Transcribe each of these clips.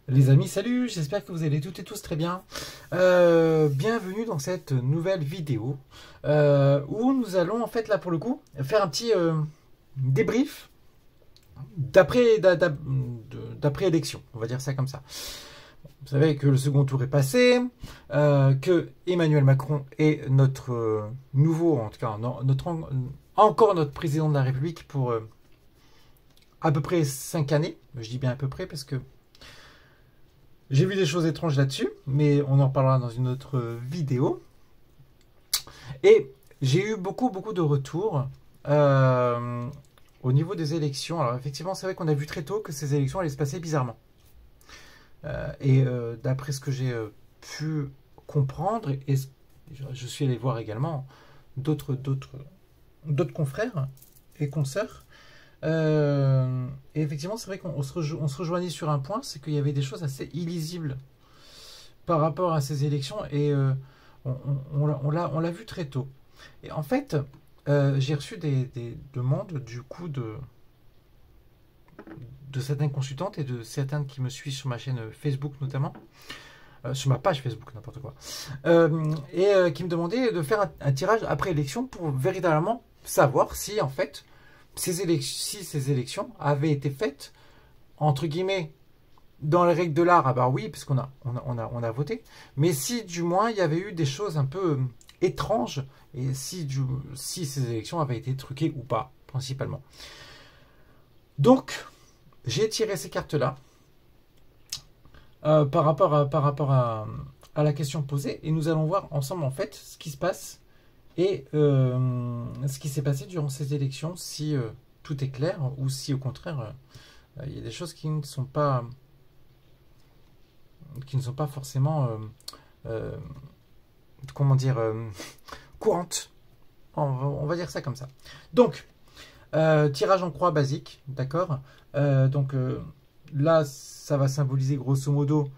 Les amis, salut, j'espère que vous allez toutes et tous très bien. Bienvenue dans cette nouvelle vidéo où nous allons en fait là pour le coup faire un petit débrief d'après élection, on va dire ça comme ça. Vous savez que le second tour est passé, que Emmanuel Macron est notre nouveau, en tout cas encore notre président de la République pour à peu près 5 années. Je dis bien à peu près parce que j'ai vu des choses étranges là-dessus, mais on en parlera dans une autre vidéo. Et j'ai eu beaucoup de retours au niveau des élections. Alors effectivement, c'est vrai qu'on a vu très tôt que ces élections allaient se passer bizarrement. D'après ce que j'ai pu comprendre, et je suis allé voir également d'autres confrères et consoeurs, et effectivement, c'est vrai qu'on se rejoignait sur un point, c'est qu'il y avait des choses assez illisibles par rapport à ces élections, et on l'a vu très tôt. Et en fait, j'ai reçu des demandes du coup de certaines consultantes et de certaines qui me suivent sur ma chaîne Facebook notamment, sur ma page Facebook, n'importe quoi, qui me demandaient de faire un tirage après élection pour véritablement savoir si en fait si ces élections avaient été faites entre guillemets dans les règles de l'art. Ah bah oui, parce qu'on a voté, mais si du moins il y avait eu des choses un peu étranges, et si ces élections avaient été truquées ou pas, principalement. Donc j'ai tiré ces cartes là par rapport à la question posée, et nous allons voir ensemble en fait ce qui se passe et ce qui s'est passé durant ces élections, si tout est clair ou si au contraire il y a des choses qui ne sont pas forcément comment dire courantes. On va dire ça comme ça. Donc tirage en croix basique, d'accord. Donc là, ça va symboliser grosso modo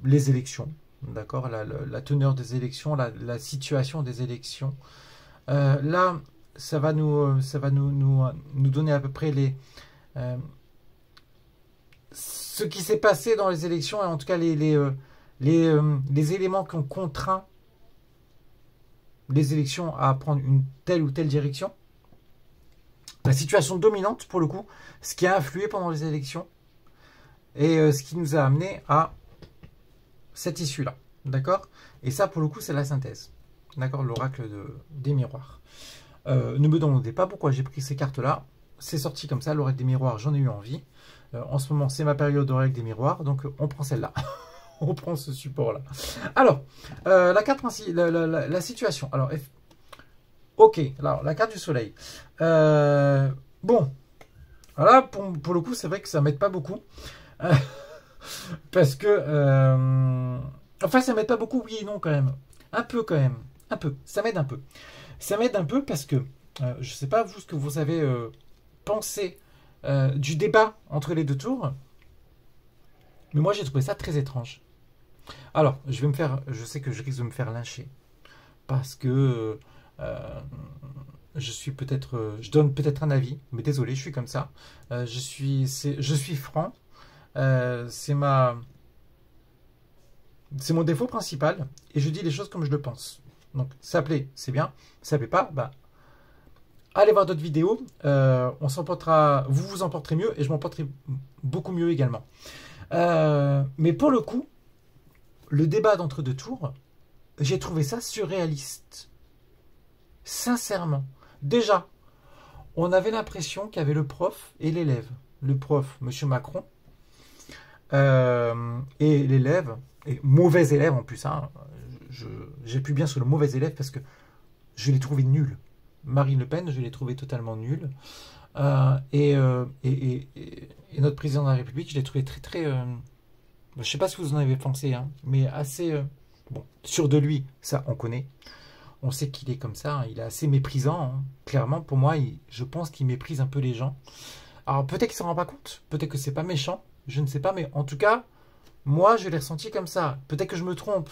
les élections, d'accord, la teneur des élections, la situation des élections. Là, ça va nous donner à peu près ce qui s'est passé dans les élections, et en tout cas les éléments qui ont contraint les élections à prendre une telle ou telle direction. La situation dominante, pour le coup, ce qui a influé pendant les élections, et ce qui nous a amené à cette issue-là. D'accord? Et ça, pour le coup, c'est la synthèse. D'accord? L'oracle des miroirs. Ne me demandez pas pourquoi j'ai pris ces cartes-là. C'est sorti comme ça, l'oracle des miroirs, j'en ai eu envie. En ce moment, c'est ma période d'oracle des miroirs, donc on prend celle-là. On prend ce support-là. Alors, la carte la situation. Alors, ok, alors la carte du soleil. Bon, voilà, pour le coup, c'est vrai que ça m'aide pas beaucoup. Parce que... enfin, ça m'aide pas beaucoup, oui et non quand même. Un peu quand même. Un peu. Ça m'aide un peu. Ça m'aide un peu parce que... je sais pas, vous, ce que vous avez pensé du débat entre les deux tours. Mais moi, j'ai trouvé ça très étrange. Alors, je sais que je risque de me faire lyncher. Parce que... je donne peut-être un avis, mais désolé, je suis comme ça. Je suis franc. C'est mon défaut principal, et je dis les choses comme je le pense. Donc, ça plaît, c'est bien. Ça plaît pas, bah, allez voir d'autres vidéos. On s'emportera, vous vous emporterez mieux, et je m'emporterai beaucoup mieux également. Mais pour le coup, le débat d'entre deux tours, j'ai trouvé ça surréaliste. Sincèrement. Déjà, on avait l'impression qu'il y avait le prof et l'élève. Le prof, Monsieur Macron, et l'élève, et mauvais élève en plus, hein, j'appuie bien sur le mauvais élève parce que je l'ai trouvé nul. Marine Le Pen, je l'ai trouvé totalement nul. Et notre président de la République, je l'ai trouvé très... je ne sais pas ce que vous en avez pensé, hein, mais assez... bon, sûr de lui, ça on connaît. On sait qu'il est comme ça, hein, il est assez méprisant. Hein. Clairement, pour moi, je pense qu'il méprise un peu les gens. Alors peut-être qu'il ne s'en rend pas compte, peut-être que c'est pas méchant, je ne sais pas, mais en tout cas, moi je l'ai ressenti comme ça. Peut-être que je me trompe,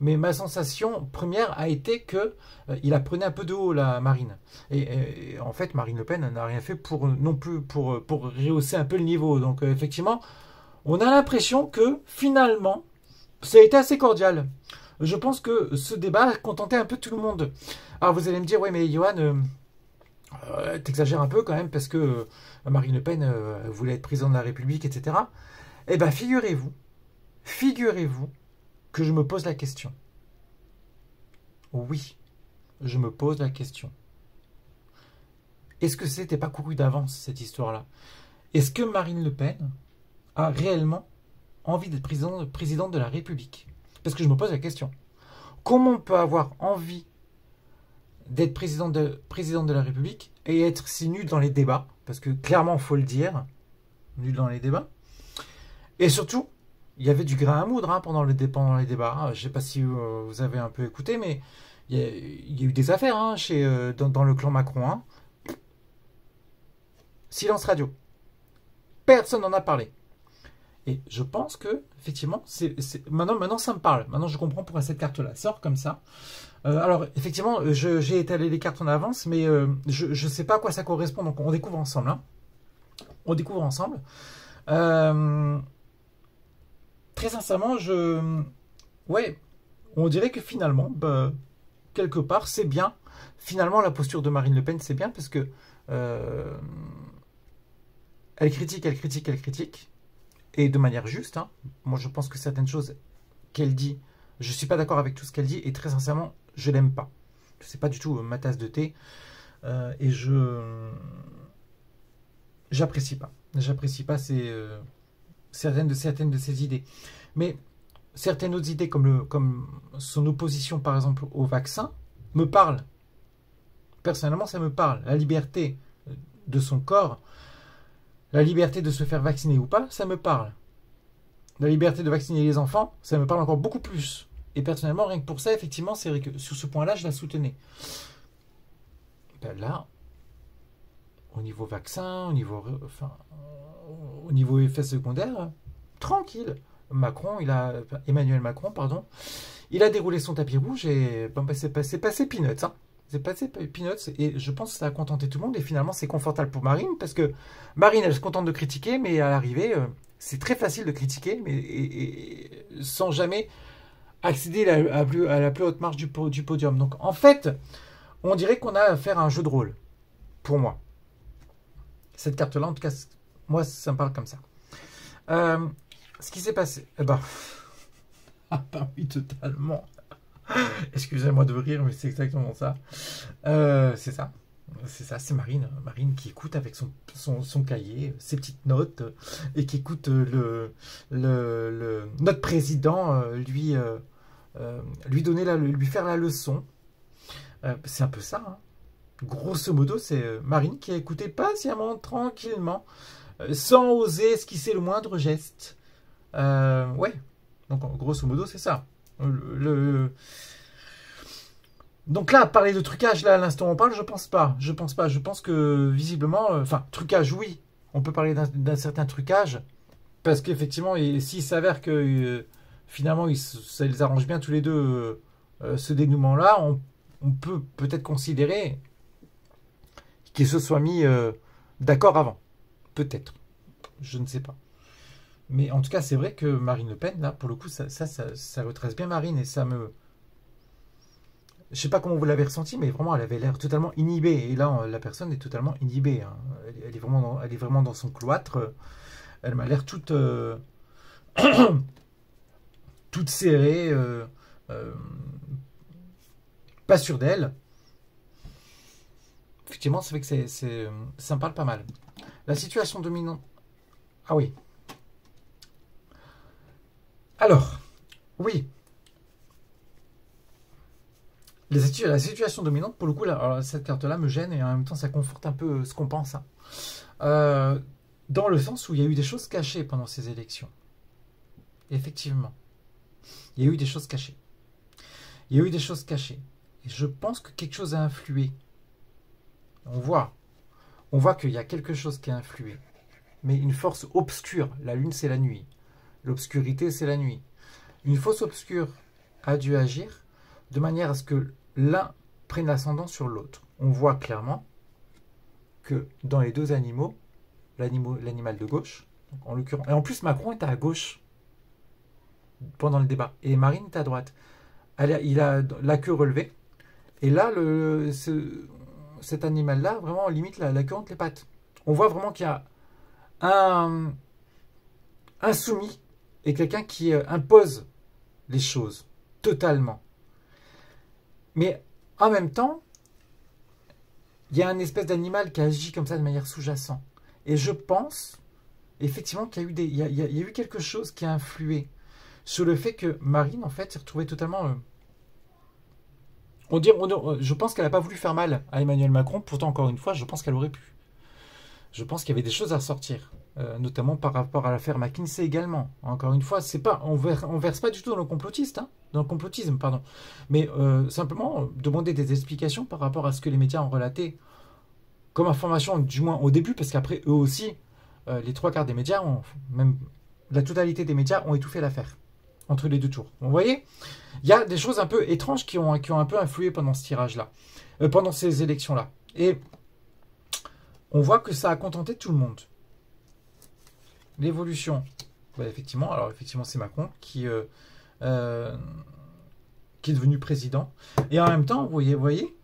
mais ma sensation première a été que il a pris un peu de haut la Marine. Et en fait, Marine Le Pen n'a rien fait non plus pour rehausser un peu le niveau. Donc effectivement, on a l'impression que finalement, ça a été assez cordial. Je pense que ce débat a contenté un peu tout le monde. Alors vous allez me dire, ouais mais Johan, t'exagères un peu quand même parce que Marine Le Pen voulait être président de la République, etc. Eh bien figurez-vous que je me pose la question. Oui, je me pose la question. Est-ce que c'était pas couru d'avance cette histoire-là? Est-ce que Marine Le Pen a réellement envie d'être présidente de la République? Parce que je me pose la question. Comment on peut avoir envie d'être président de la République et être si nul dans les débats? Parce que clairement, il faut le dire, nul dans les débats. Et surtout, il y avait du grain à moudre pendant les débats. Je ne sais pas si vous avez un peu écouté, mais il y a eu des affaires dans le clan Macron. Silence radio. Personne n'en a parlé. Et je pense que, effectivement, maintenant ça me parle. Maintenant, je comprends pourquoi cette carte-là sort comme ça. Alors, effectivement, j'ai étalé les cartes en avance, mais je ne sais pas à quoi ça correspond. Donc, on découvre ensemble. On découvre ensemble. Très sincèrement, ouais, on dirait que finalement, quelque part, c'est bien. Finalement, la posture de Marine Le Pen, c'est bien parce que elle critique. Et de manière juste. Moi, je pense que certaines choses qu'elle dit, je ne suis pas d'accord avec tout ce qu'elle dit. Et très sincèrement, je l'aime pas. C'est pas du tout ma tasse de thé. Et j'apprécie pas. J'apprécie pas certaines de ses idées. Mais certaines autres idées, comme son opposition, par exemple, au vaccin, me parlent. Personnellement, ça me parle. La liberté de son corps, la liberté de se faire vacciner ou pas, ça me parle. La liberté de vacciner les enfants, ça me parle encore beaucoup plus. Et personnellement, rien que pour ça, effectivement, c'est vrai que sur ce point-là, je la soutenais. Ben là, au niveau vaccin, au niveau effet secondaire, tranquille. Emmanuel Macron, pardon, il a déroulé son tapis rouge et c'est passé peanuts. C'est passé peanuts et je pense que ça a contenté tout le monde et finalement c'est confortable pour Marine parce que Marine elle se contente de critiquer mais à l'arrivée c'est très facile de critiquer mais et sans jamais accéder à la plus haute marche du podium. Donc en fait on dirait qu'on a affaire à un jeu de rôle pour moi. Cette carte là en tout cas moi ça me parle comme ça. Ce qui s'est passé, ah bah oui totalement. Excusez-moi de rire, mais c'est exactement ça. C'est ça. C'est Marine qui écoute avec son cahier, ses petites notes, et qui écoute notre président lui faire la leçon. C'est un peu ça. Grosso modo, c'est Marine qui a écouté patiemment, tranquillement, sans oser esquisser le moindre geste. Ouais. Donc, grosso modo, c'est ça. Donc là, parler de trucage, là, à l'instant où on parle, je pense pas. Je pense que, visiblement... Enfin, trucage, oui. On peut parler d'un certain trucage. Parce qu'effectivement, s'il s'avère que, finalement, ça les arrange bien tous les deux, ce dénouement-là, on peut peut-être considérer qu'ils se soient mis d'accord avant. Peut-être. Je ne sais pas. Mais en tout cas, c'est vrai que Marine Le Pen, là, pour le coup, ça retrace bien Marine et ça me... Je sais pas comment vous l'avez ressenti, mais vraiment, elle avait l'air totalement inhibée. Et là, la personne est totalement inhibée. Elle est vraiment dans son cloître. Elle m'a l'air toute serrée, pas sûre d'elle. Effectivement, c'est vrai que ça me parle pas mal. La situation dominante... Ah oui. Alors, oui. La situation dominante, pour le coup, cette carte-là me gêne et en même temps, ça conforte un peu ce qu'on pense. Dans le sens où il y a eu des choses cachées pendant ces élections. Effectivement. Il y a eu des choses cachées. Et je pense que quelque chose a influé. On voit qu'il y a quelque chose qui a influé. Mais une force obscure. La lune, c'est la nuit. L'obscurité, c'est la nuit. Une force obscure a dû agir de manière à ce que l'un prenne l'ascendant sur l'autre. On voit clairement que dans les deux animaux, l'animal de gauche en l'occurrence. Et en plus, Macron était à gauche pendant le débat, et Marine était à droite. Il a la queue relevée, et là, cet animal-là, vraiment, limite la queue entre les pattes. On voit vraiment qu'il y a un soumis et quelqu'un qui impose les choses totalement. Mais en même temps, il y a une espèce d'animal qui agit comme ça de manière sous-jacente. Et je pense effectivement qu'il y a eu quelque chose qui a influé sur le fait que Marine, en fait, s'est retrouvée totalement... je pense qu'elle n'a pas voulu faire mal à Emmanuel Macron. Pourtant, encore une fois, je pense qu'elle aurait pu. Je pense qu'il y avait des choses à sortir, notamment par rapport à l'affaire McKinsey également. Encore une fois, c'est pas, on verse pas du tout dans le complotisme, pardon. Mais simplement demander des explications par rapport à ce que les médias ont relaté comme information, du moins au début, parce qu'après eux aussi, les 3/4 des médias, même la totalité des médias ont étouffé l'affaire entre les deux tours. Vous voyez, il y a des choses un peu étranges qui ont un peu influé pendant ce tirage-là, pendant ces élections-là. Et on voit que ça a contenté tout le monde. L'évolution, effectivement, c'est Macron qui est devenu président. Et en même temps, vous voyez,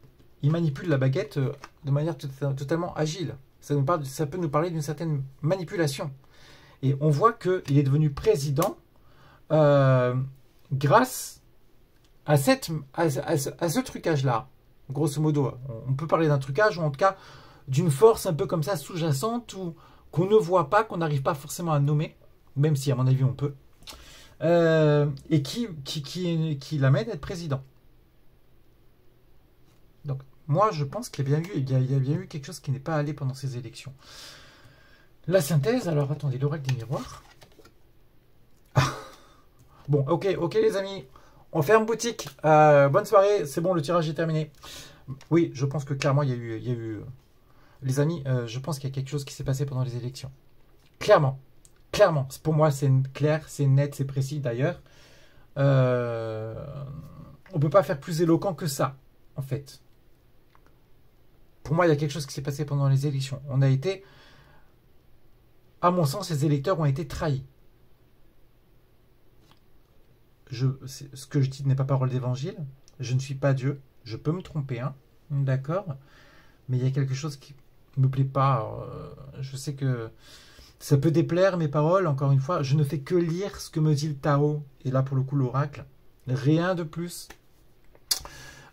il manipule la baguette de manière totalement agile. Ça peut nous parler d'une certaine manipulation. Et on voit qu'il est devenu président grâce à ce trucage-là. Grosso modo, on peut parler d'un trucage, ou en tout cas d'une force un peu comme ça sous-jacente, ou qu'on ne voit pas, qu'on n'arrive pas forcément à nommer, même si à mon avis on peut, et qui l'amène à être président. Donc moi je pense qu'il y a bien eu quelque chose qui n'est pas allé pendant ces élections. La synthèse, alors attendez, l'oracle des miroirs. Bon, ok les amis, on ferme boutique. Bonne soirée, c'est bon, le tirage est terminé. Oui, je pense que clairement il y a eu les amis, je pense qu'il y a quelque chose qui s'est passé pendant les élections. Clairement. Pour moi, c'est clair, c'est net, c'est précis. D'ailleurs, on ne peut pas faire plus éloquent que ça, en fait. Pour moi, il y a quelque chose qui s'est passé pendant les élections. On a été, à mon sens, les électeurs ont été trahis. Ce que je dis n'est pas parole d'évangile. Je ne suis pas Dieu. Je peux me tromper, hein. D'accord. Mais il y a quelque chose qui me plaît pas. Je sais que ça peut déplaire mes paroles. Encore une fois, je ne fais que lire ce que me dit le tarot. Et là, pour le coup, l'oracle. Rien de plus.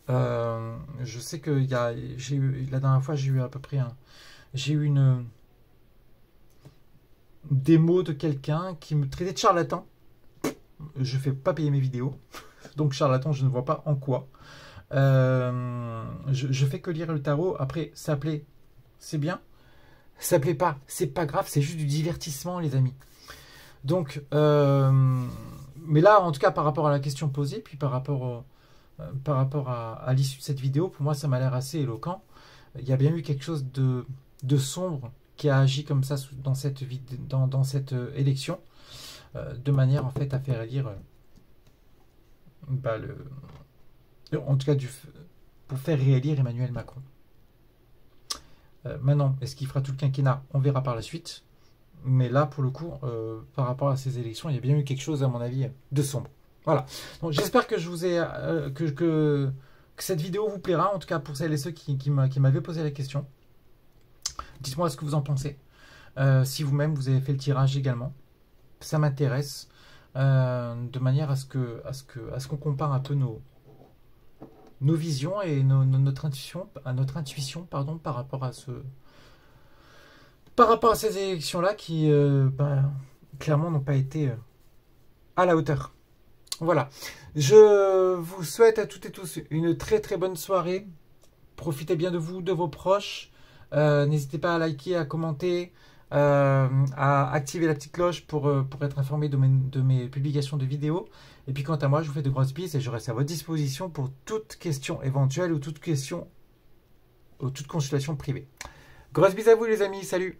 Je sais que la dernière fois, j'ai eu à peu près une démo de quelqu'un qui me traitait de charlatan. Je ne fais pas payer mes vidéos. Donc, charlatan, je ne vois pas en quoi. Je fais que lire le tarot. Après, ça plaît, c'est bien. Ça plaît pas, c'est pas grave. C'est juste du divertissement, les amis. Donc, mais là, en tout cas, par rapport à la question posée, puis par rapport à l'issue de cette vidéo, pour moi, ça m'a l'air assez éloquent. Il y a bien eu quelque chose de sombre qui a agi comme ça dans cette élection, de manière, en fait, à faire élire en tout cas, pour faire réélire Emmanuel Macron. Maintenant, est-ce qu'il fera tout le quinquennat? On verra par la suite. Mais là, pour le coup, par rapport à ces élections, il y a bien eu quelque chose, à mon avis, de sombre. Voilà. Donc, j'espère que je vous ai que cette vidéo vous plaira, en tout cas pour celles et ceux qui m'avaient posé la question. Dites-moi ce que vous en pensez. Si vous-même, vous avez fait le tirage également. Ça m'intéresse. De manière à ce qu'on compare un peu nos visions et notre intuition, pardon, par rapport à ces élections-là qui, clairement, n'ont pas été à la hauteur. Voilà. Je vous souhaite à toutes et tous une très très bonne soirée. Profitez bien de vous, de vos proches. N'hésitez pas à liker, à commenter, à activer la petite cloche pour être informé de mes publications de vidéos. Et puis quant à moi, je vous fais de grosses bises et je reste à votre disposition pour toute question éventuelle ou toute question ou toute consultation privée. Grosses bises à vous les amis, salut!